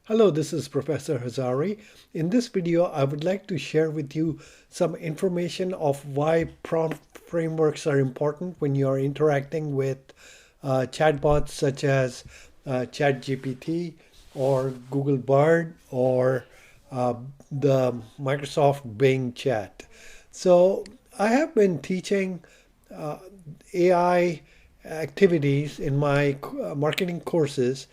Hello, this is Professor Hazari. In this video, I would like to share with you some information of why prompt frameworks are important when you are interacting with chatbots such as ChatGPT or Google Bard or the Microsoft Bing chat. So I have been teaching uh, AI activities in my marketing courses.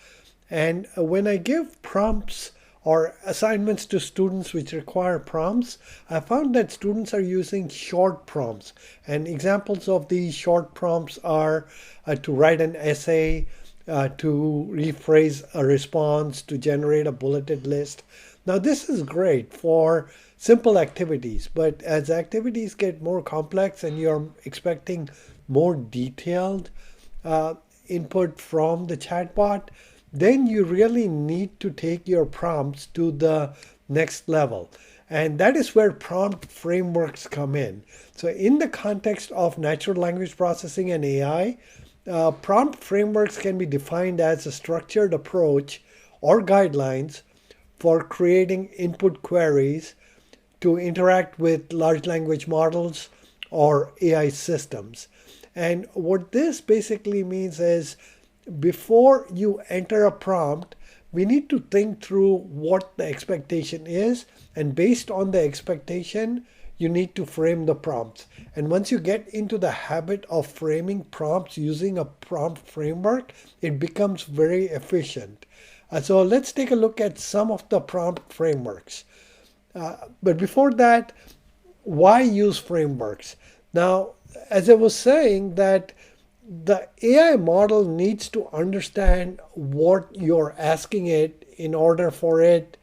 And when I give prompts or assignments to students which require prompts, I found that students are using short prompts. And examples of these short prompts are to write an essay, to rephrase a response, to generate a bulleted list. Now, this is great for simple activities, but as activities get more complex and you're expecting more detailed uh, input from the chatbot, then you really need to take your prompts to the next level. And that is where prompt frameworks come in. So, in the context of natural language processing and AI, prompt frameworks can be defined as a structured approach or guidelines for creating input queries to interact with large language models or AI systems. And what this basically means is before you enter a prompt, we need to think through what the expectation is. And based on the expectation, you need to frame the prompts. And once you get into the habit of framing prompts using a prompt framework, it becomes very efficient. So let's take a look at some of the prompt frameworks. But before that, why use frameworks? Now, as I was saying, that the AI model needs to understand what you're asking it in order for it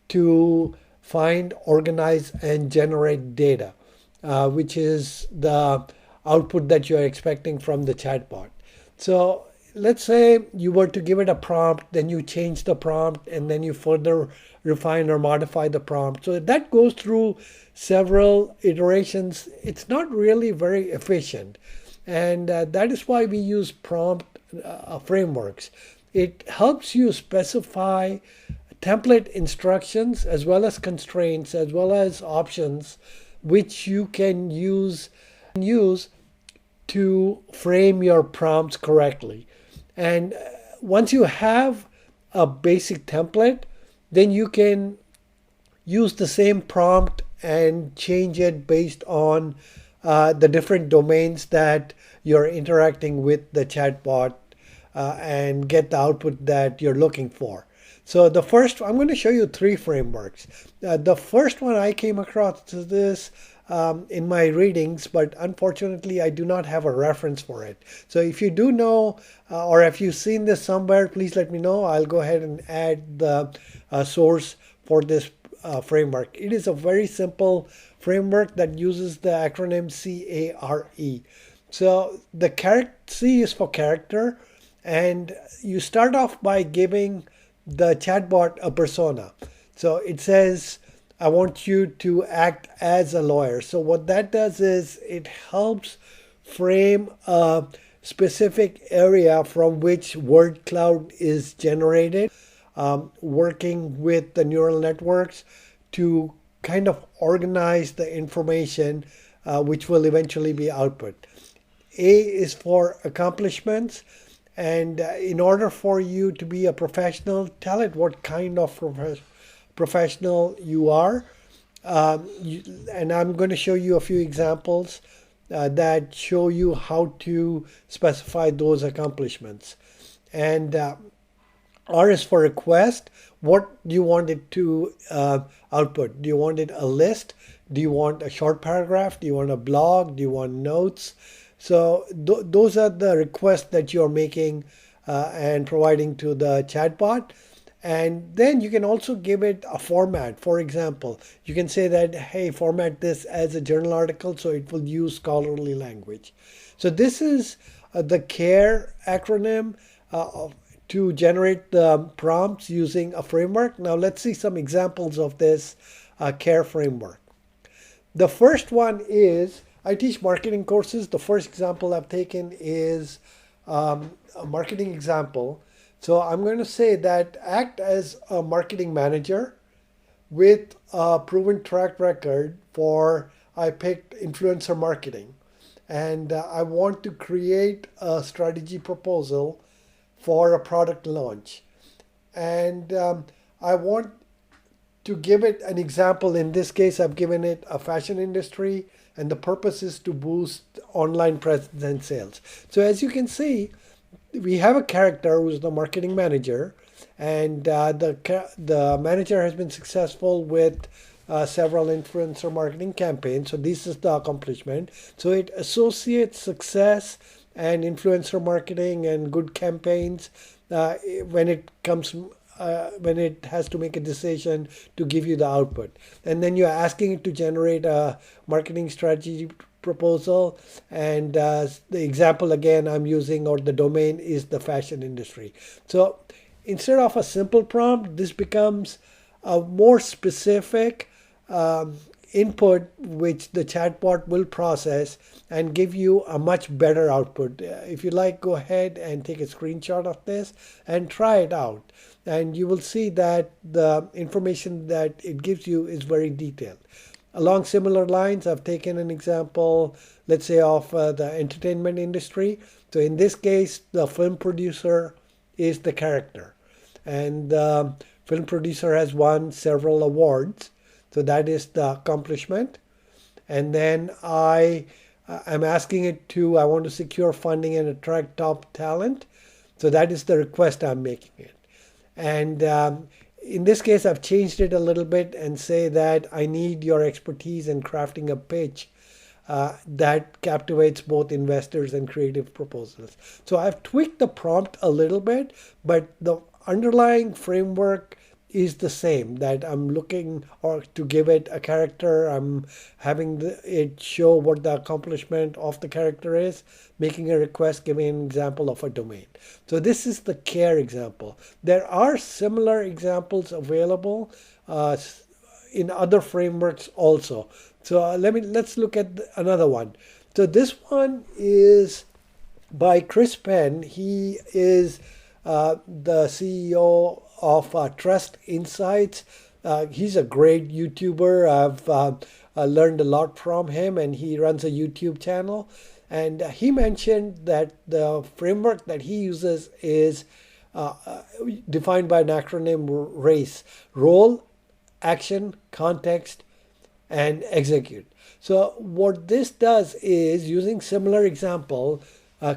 to find, organize, and generate data, which is the output that you're expecting from the chatbot. So let's say you were to give it a prompt, then you change the prompt, and then you further refine or modify the prompt. So that goes through several iterations. It's not really very efficient. And that is why we use prompt frameworks. It helps you specify template instructions as well as constraints as well as options which you can use to frame your prompts correctly. And once you have a basic template, then you can use the same prompt and change it based on the different domains that you're interacting with the chatbot and get the output that you're looking for. So I'm going to show you three frameworks. The first one I came across this in my readings, but unfortunately I do not have a reference for it. So if you do know or if you've seen this somewhere, please let me know. I'll go ahead and add the source for this framework. It is a very simple framework that uses the acronym CARE. So the C is for character, and you start off by giving the chatbot a persona. So it says, I want you to act as a lawyer. So what that does is it helps frame a specific area from which word cloud is generated, working with the neural networks to kind of organize the information which will eventually be output. A is for accomplishments. And in order for you to be a professional, tell it what kind of professional you are. And I'm going to show you a few examples that show you how to specify those accomplishments. And R is for request. What do you want it to output? Do you want it a list? Do you want a short paragraph? Do you want a blog? Do you want notes? So those are the requests that you're making and providing to the chatbot. And then you can also give it a format. For example, you can say that, hey, format this as a journal article so it will use scholarly language. So this is the CARE acronym to generate the prompts using a framework. Now let's see some examples of this CARE framework. The first one is, I teach marketing courses. The first example I've taken is a marketing example. So I'm going to say that act as a marketing manager with a proven track record for, I picked influencer marketing. And I want to create a strategy proposal for a product launch. And I want to give it an example. In this case, I've given it a fashion industry, and the purpose is to boost online presence and sales. So as you can see, we have a character who's the marketing manager, and the manager has been successful with several influencer marketing campaigns. So this is the accomplishment. So it associates success and influencer marketing and good campaigns when it comes when it has to make a decision to give you the output. And then you're asking it to generate a marketing strategy proposal. And the example again I'm using, or the domain, is the fashion industry. So instead of a simple prompt, this becomes a more specific input which the chatbot will process and give you a much better output. If you like, go ahead and take a screenshot of this and try it out. And you will see that the information that it gives you is very detailed. Along similar lines, I've taken an example, let's say, of the entertainment industry. So in this case, the film producer is the character. And the film producer has won several awards. So that is the accomplishment. And then I'm asking it to, I want to secure funding and attract top talent. So that is the request I'm making it. And in this case, I've changed it a little bit and say that I need your expertise in crafting a pitch that captivates both investors and creative proposals. So I've tweaked the prompt a little bit, but the underlying framework is the same, that I'm looking or to give it a character. I'm having it show what the accomplishment of the character is, making a request, giving an example of a domain. So this is the care example. There are similar examples available in other frameworks also. So let's look at another one. So this one is by Chris Penn. He is the CEO of Trust Insights. He's a great YouTuber. I've learned a lot from him, and he runs a YouTube channel. And he mentioned that the framework that he uses is defined by an acronym RACE: role, action, context, and execute. So what this does is, using similar example,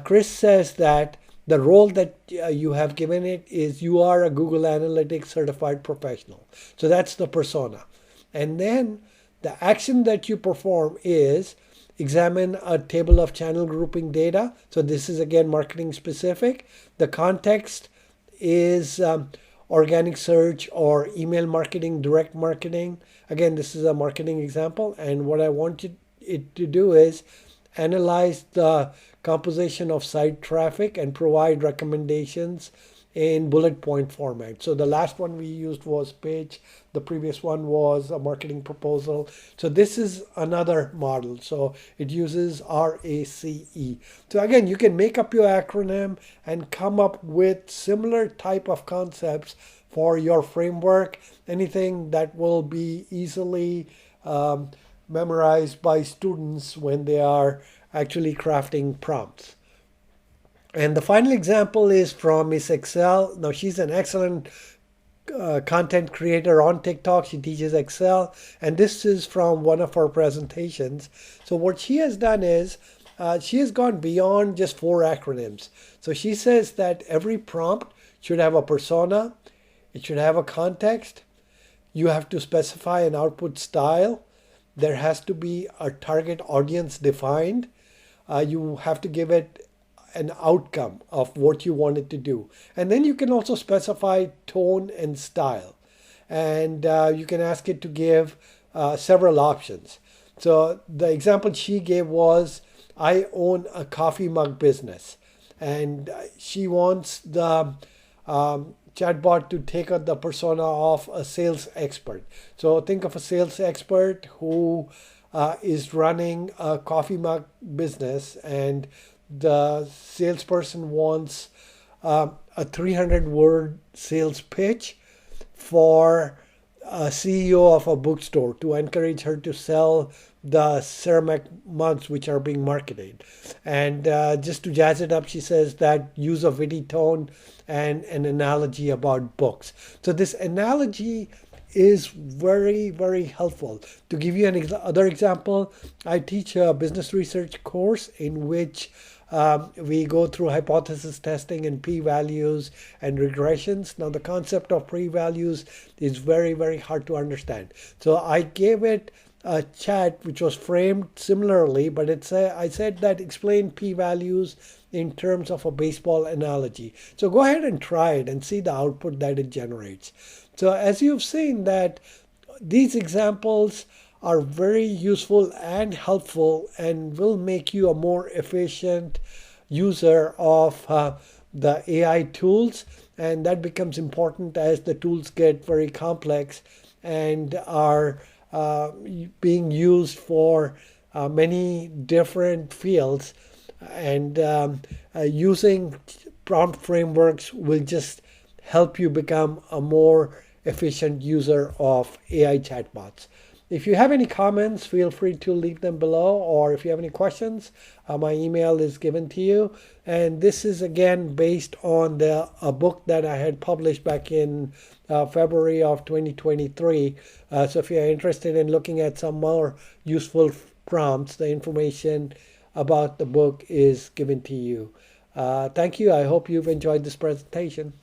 Chris says that the role that you have given it is you are a Google Analytics certified professional. So that's the persona. And then the action that you perform is examine a table of channel grouping data. So this is again marketing specific. The context is organic search or email marketing, direct marketing. Again, this is a marketing example. And what I want it to do is analyze the composition of site traffic and provide recommendations in bullet point format. So the last one we used was page. The previous one was a marketing proposal. So this is another model. So it uses RACE. So again, you can make up your acronym and come up with similar type of concepts for your framework. Anything that will be easily memorized by students when they are actually crafting prompts. And the final example is from Miss Excel. Now she's an excellent content creator on TikTok. She teaches Excel, and this is from one of her presentations. So what she has done is she has gone beyond just 4 acronyms. So she says that every prompt should have a persona, it should have a context, you have to specify an output style, there has to be a target audience defined, you have to give it an outcome of what you want it to do. And then you can also specify tone and style. And you can ask it to give several options. So the example she gave was, I own a coffee mug business. And she wants the chatbot to take on the persona of a sales expert. So think of a sales expert who is running a coffee mug business, and the salesperson wants a a 300-word sales pitch for a CEO of a bookstore to encourage her to sell the ceramic mugs which are being marketed. And just to jazz it up, she says that use a witty tone and an analogy about books. So this analogy is very, very helpful. To give you an other example, I teach a business research course in which we go through hypothesis testing and p-values and regressions. Now, the concept of p-values is very, very hard to understand. So I gave it a chat which was framed similarly, but I said that explain p-values in terms of a baseball analogy. So go ahead and try it and see the output that it generates. So as you've seen that these examples are very useful and helpful and will make you a more efficient user of the AI tools. And that becomes important as the tools get very complex and are being used for many different fields. And using prompt frameworks will just help you become a more efficient user of AI chatbots. If you have any comments, feel free to leave them below, or if you have any questions, my email is given to you. And this is again based on a book that I had published back in February of 2023. So if you're interested in looking at some more useful prompts, the information about the book is given to you. Thank you. I hope you've enjoyed this presentation.